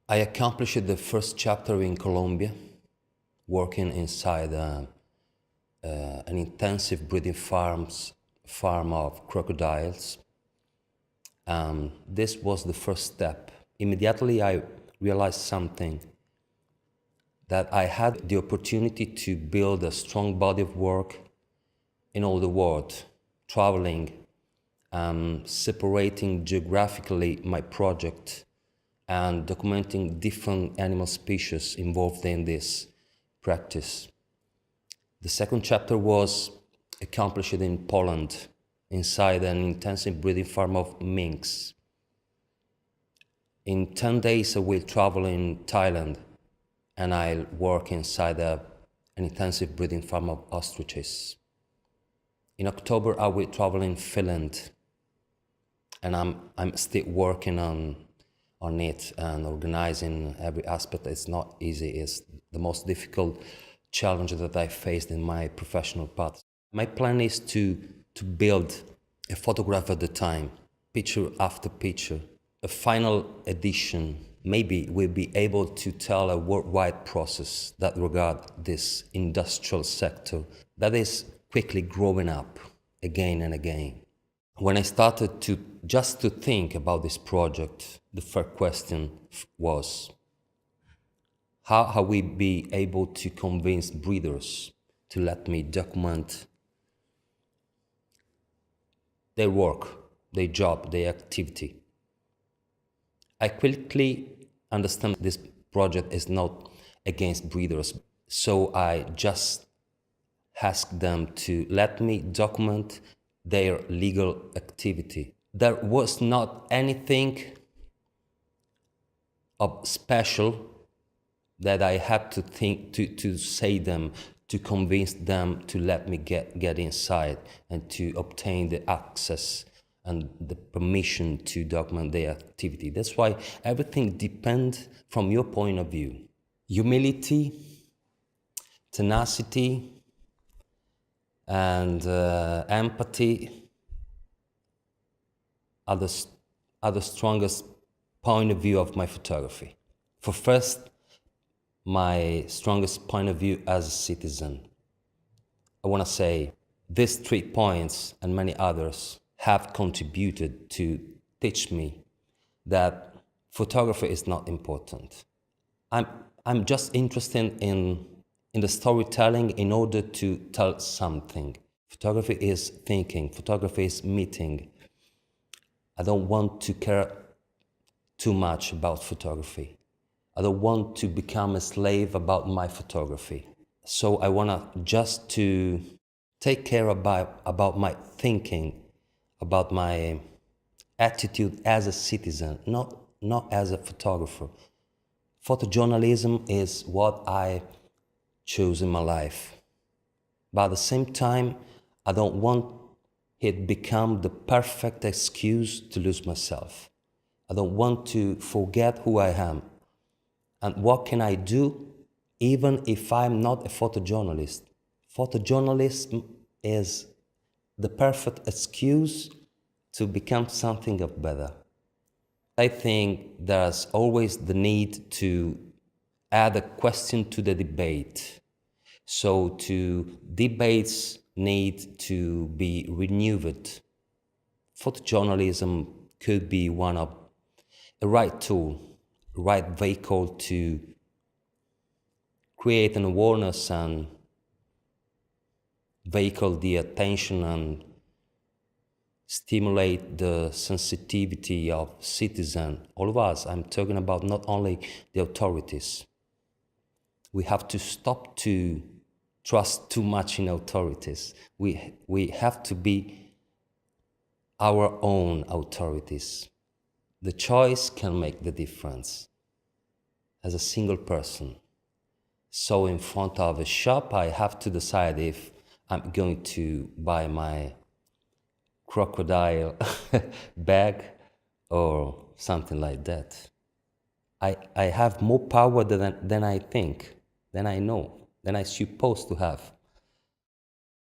I accomplished the first chapter in Colombia, working inside an intensive breeding farm of crocodiles. This was the first step. Immediately I realized something, that I had the opportunity to build a strong body of work in all the world, traveling, separating geographically my project and documenting different animal species involved in this practice. The second chapter was accomplished in Poland, inside an intensive breeding farm of minks. In 10 days I will travel in Thailand, and I'll work inside an intensive breeding farm of ostriches. In October I will travel in Finland, and I'm still working on it and organizing every aspect. It's not easy. It's the most difficult challenge that I faced in my professional path. My plan is to build a photograph at a time, picture after picture. A final edition maybe will be able to tell a worldwide process that regard this industrial sector that is quickly growing up again and again. When I started to think about this project, the first question was, how we be able to convince breeders to let me document their work, their job, their activity. I quickly understand this project is not against breeders, so I just asked them to let me document their legal activity. There was not anything of special that I had to think to say them, to convince them to let me get inside and to obtain the access and the permission to document their activity. That's why everything depends from your point of view. Humility, tenacity, and empathy are the strongest point of view of my photography. For first, my strongest point of view as a citizen. I want to say these 3 points and many others have contributed to teach me that photography is not important. I'm just interested in the storytelling in order to tell something. Photography is thinking, photography is meeting. I don't want to care too much about photography. I don't want to become a slave about my photography. So I want just to take care about my thinking, about my attitude as a citizen, not as a photographer. Photojournalism is what I chose in my life. But at the same time, I don't want it become the perfect excuse to lose myself. I don't want to forget who I am. And what can I do even if I'm not a photojournalist? Photojournalism is the perfect excuse to become something of better. I think there's always the need to add a question to the debate. So debates need to be renewed. Photojournalism could be one of a right tool, right vehicle to create an awareness and vehicle the attention and stimulate the sensitivity of citizens, all of us. I'm talking about not only the authorities. We have to stop to trust too much in authorities. We have to be our own authorities. The choice can make the difference as a single person. So in front of a shop, I have to decide if I'm going to buy my crocodile bag or something like that. I have more power than I think, than I know, than I'm supposed to have.